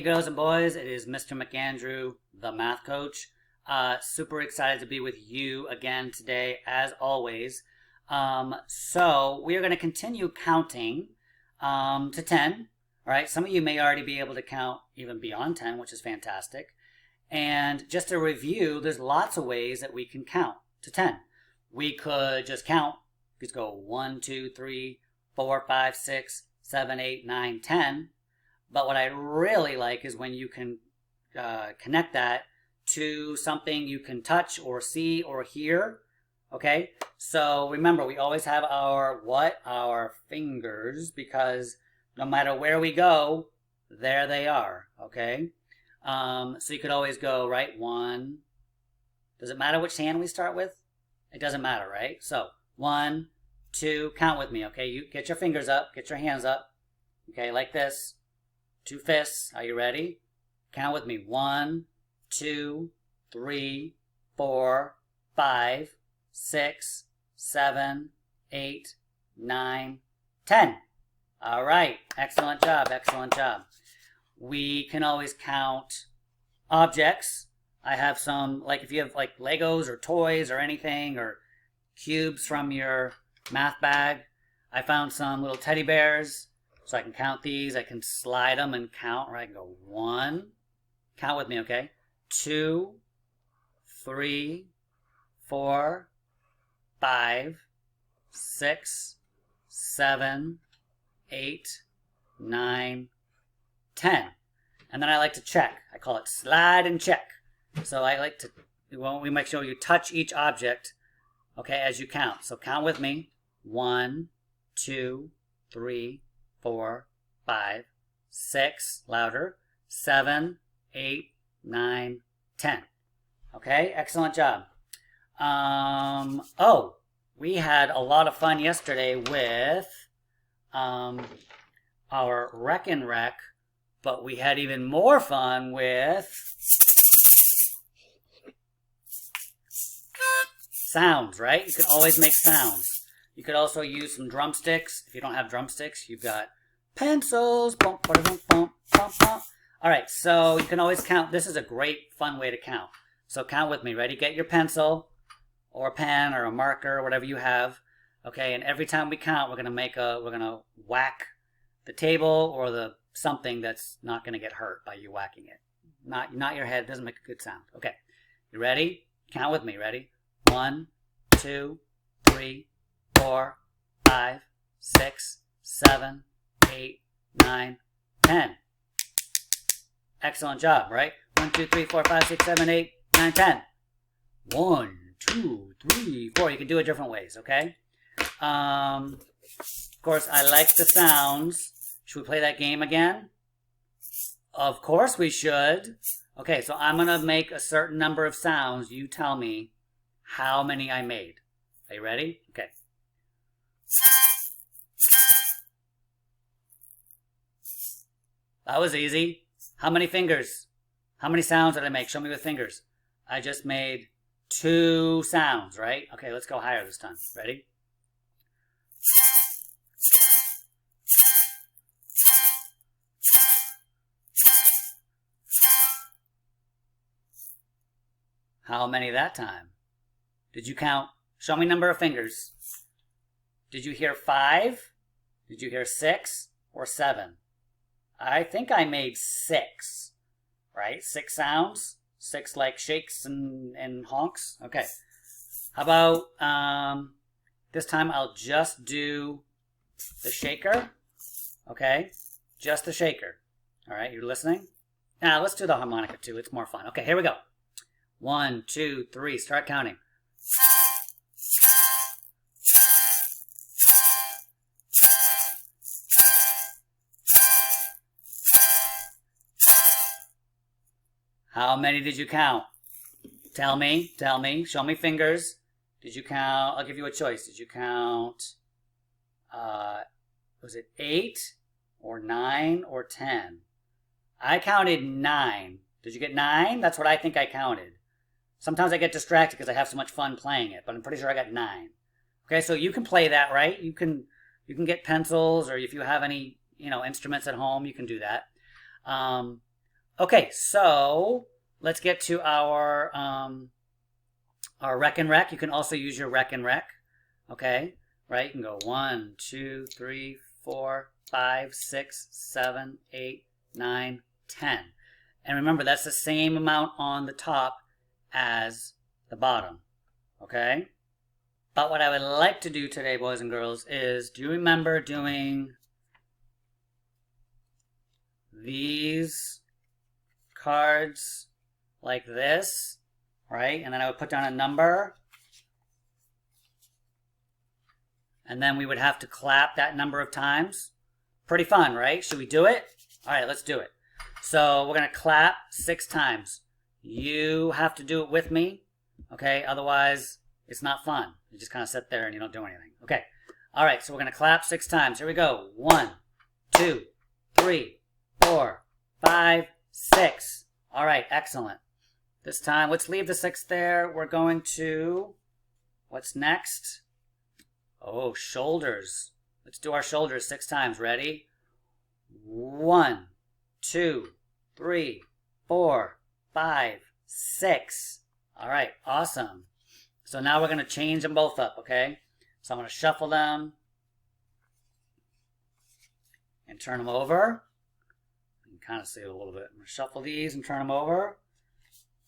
girls and boys, it is Mr. McAndrew, the math coach. Super excited to be with you again today, as always. So we are going to continue counting to 10. All right, some of you may already be able to count even beyond 10, which is fantastic. And just to review, there's lots of ways that we can count to 10. We could just count. Just go 1, 2, 3, 4, 5, 6, 7, 8, 9, 10. But what I really like is when you can connect that to something you can touch or see or hear. Okay, so remember, we always have our what? Our fingers, because no matter where we go, there they are. Okay, so you could always go, right? 1. Does it matter which hand we start with? It doesn't matter, right? So 1, 2, count with me. Okay, you get your fingers up, get your hands up. Okay, like this. 2 fists. Are you ready? Count with me. 1, 2, 3, 4, 5, 6, 7, 8, 9, 10. All right. Excellent job. Excellent job. We can always count objects. I have some, like if you have like Legos or toys or anything, or cubes from your math bag. I found some little teddy bears. So I can count these. I can slide them and count. Or I can go 1. Count with me, okay? 2, 3, 4, 5, 6, 7, 8, 9, 10. And then I like to check. I call it slide and check. So I like to, we make sure you touch each object, okay, as you count. So count with me. 1, 2, 3, 4, 5, 6, louder, 7, 8, 9, 10. Okay, excellent job. We had a lot of fun yesterday with our Rec and Rec, but we had even more fun with sounds, right? You can always make sounds. You could also use some drumsticks. If you don't have drumsticks, you've got pencils. Bump, bump, bump, bump, bump. All right, so you can always count. This is a great, fun way to count. So count with me. Ready? Get your pencil or a pen or a marker or whatever you have. Okay, and every time we count, we're gonna whack the table or the something that's not gonna get hurt by you whacking it. Not your head. It doesn't make a good sound. Okay, you ready? Count with me. Ready? 1, 2, 3, 4, 5, 6, 7, 8, 9, 10. Excellent job, right? 1, 2, 3, 4, 5, 6, 7, 8, 9, 10. 1, 2, 3, 4. You can do it different ways, okay? Of course, I like the sounds. Should we play that game again? Of course we should. Okay, so I'm going to make a certain number of sounds. You tell me how many I made. Are you ready? Okay. That was easy. How many fingers? How many sounds did I make? Show me with fingers. I just made 2 sounds, right? Okay, let's go higher this time. Ready? How many that time? Did you count? Show me number of fingers. Did you hear 5? Did you hear 6 or 7? I think I made 6, right? 6 sounds, 6 like shakes and honks. Okay. How about this time I'll just do the shaker. Okay. Just the shaker. All right. You listening? Now let's do the harmonica too. It's more fun. Okay. Here we go. 1, 2, 3. Start counting. How many did you count? Tell me. Show me fingers. Did you count? I'll give you a choice. Did you count, was it 8 or 9 or 10? I counted 9. Did you get 9? That's what I think I counted. Sometimes I get distracted because I have so much fun playing it, but I'm pretty sure I got 9. Okay, so you can play that, right? You can get pencils, or if you have any, instruments at home, you can do that. Okay, so let's get to our rec and rec. You can also use your rec and rec. Okay, right? You can go 1, 2, 3, 4, 5, 6, 7, 8, 9, 10. And remember, that's the same amount on the top as the bottom. Okay? But what I would like to do today, boys and girls, is do you remember doing these cards like this, right? And then I would put down a number. And then we would have to clap that number of times. Pretty fun, right? Should we do it? All right, let's do it. So we're going to clap 6 times. You have to do it with me, okay? Otherwise, it's not fun. You just kind of sit there and you don't do anything. Okay. All right, so we're going to clap 6 times. Here we go. 1, 2, 3, 4, 5, 6. All right, excellent. This time, let's leave the 6 there. We're going to, what's next? Oh, shoulders. Let's do our shoulders 6 times. Ready? 1, 2, 3, 4, 5, 6. All right, awesome. So now we're going to change them both up, okay? So I'm going to shuffle them and turn them over. You can kind of see it a little bit. I'm going to shuffle these and turn them over,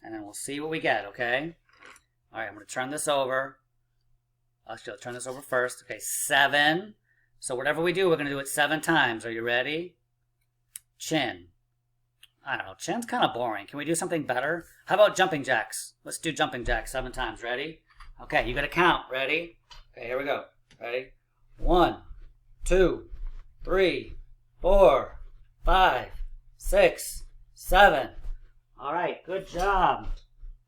and then we'll see what we get, okay? All right, I'm going to turn this over. Actually, I'll turn this over first. Okay, 7. So whatever we do, we're going to do it 7 times. Are you ready? Chin. I don't know. Chin's kind of boring. Can we do something better? How about jumping jacks? Let's do jumping jacks 7 times. Ready? Okay, you got to count. Ready? Okay, here we go. Ready? 1, 2, 3, 4, 5, 6, 7. All right, good job.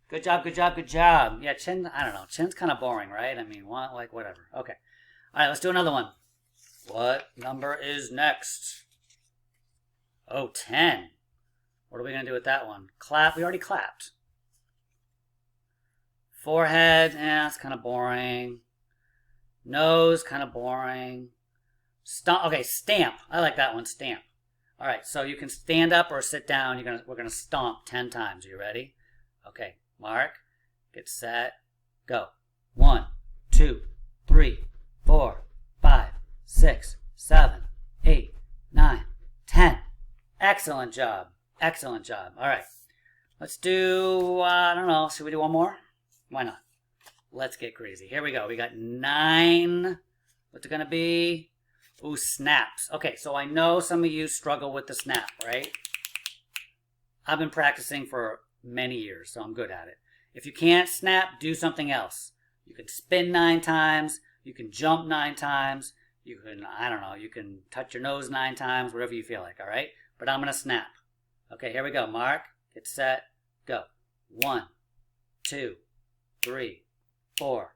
Good job, good job, good job. Yeah, chin, I don't know. Chin's kind of boring, right? I mean, like whatever. Okay. All right, let's do another one. What number is next? Oh, 10. What are we going to do with that one? Clap. We already clapped. Forehead. It's kind of boring. Nose. Kind of boring. Stomp. Okay, stamp. I like that one. Stamp. All right, so you can stand up or sit down. We're going to stomp 10 times. Are you ready? Okay. Mark, get set, go. 1, 2, 3, 4, 5, 6, 7, 8, 9, 10. Excellent job. Excellent job. All right. Let's do, I don't know, should we do one more? Why not? Let's get crazy. Here we go. We got 9. What's it going to be? Ooh, snaps. Okay, so I know some of you struggle with the snap, right? I've been practicing for many years, so I'm good at it. If you can't snap, do something else. You can spin 9 times. You can jump 9 times. You can, I don't know, you can touch your nose 9 times, whatever you feel like, all right? But I'm going to snap. Okay, here we go. Mark, get set, go. 1, 2, 3, 4,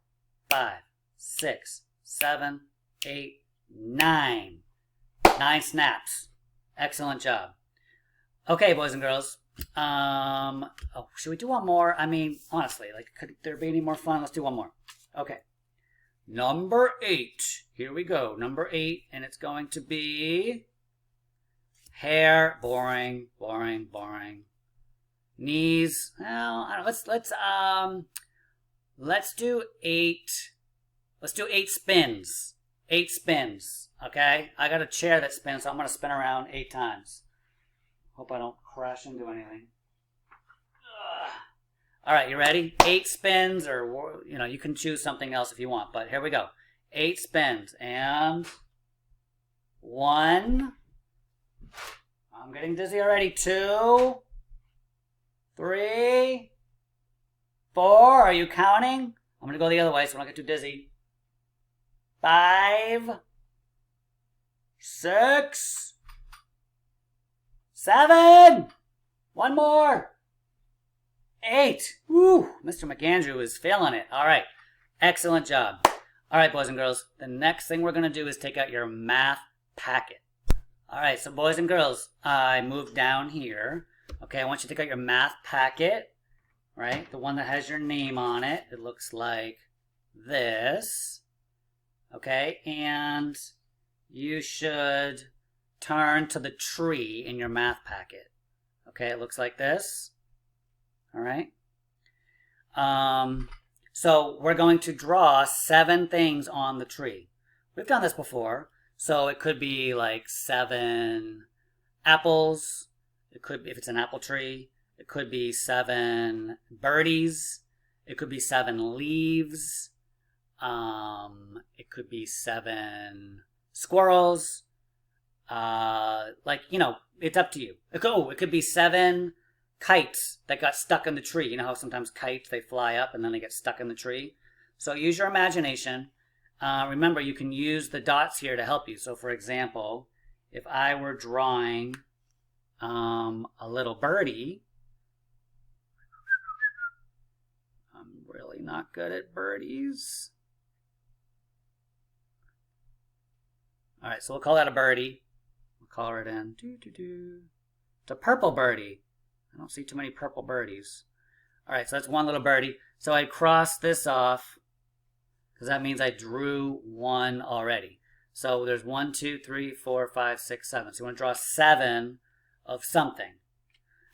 5, 6, 7, 8, 9. 9 snaps. Excellent job. Okay, boys and girls. Oh, should we do one more? I mean, honestly, like, could there be any more fun? Let's do one more. Okay. Number 8. Here we go. Number 8, and it's going to be hair. Boring, boring, boring. Knees. Well, I don't know. Let's do 8. Let's do 8 spins. 8 spins. Okay. I got a chair that spins, so I'm gonna spin around 8 times. Hope I don't crash into anything. Ugh. All right, you ready? 8 spins, or you can choose something else if you want. But here we go. 8 spins, and 1. I'm getting dizzy already. 2, 3, 4. Are you counting? I'm gonna go the other way so I don't get too dizzy. 5, 6, 7. One more. 8. Woo! Mr. McAndrew is feeling it. All right. Excellent job. All right, boys and girls. The next thing we're going to do is take out your math packet. All right. So, boys and girls, I moved down here. Okay. I want you to take out your math packet. Right? The one that has your name on it. It looks like this. Okay. And you should turn to the tree in your math packet. Okay, it looks like this. All right. So we're going to draw 7 things on the tree. We've done this before. So it could be like 7 apples. It could be, if it's an apple tree, it could be 7 birdies. It could be 7 leaves. It could be 7 squirrels. Like, you know, it's up to you. It could be 7 kites that got stuck in the tree. You know how sometimes kites, they fly up and then they get stuck in the tree? So use your imagination. Remember, you can use the dots here to help you. So for example, if I were drawing a little birdie, I'm really not good at birdies. All right, so we'll call that a birdie. We'll color it in. It's a purple birdie. I don't see too many purple birdies. All right, so that's one little birdie. So I cross this off because that means I drew 1 already. So there's 1, 2, 3, 4, 5, 6, 7. So you want to draw 7 of something.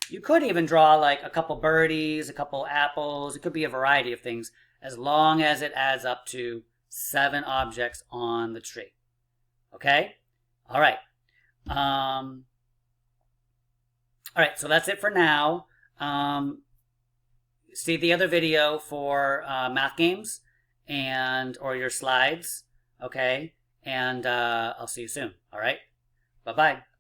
You could even draw like a couple birdies, a couple apples. It could be a variety of things as long as it adds up to 7 objects on the tree. Okay? All right. All right, so that's it for now. See the other video for math games or your slides, okay? And I'll see you soon, all right? Bye-bye.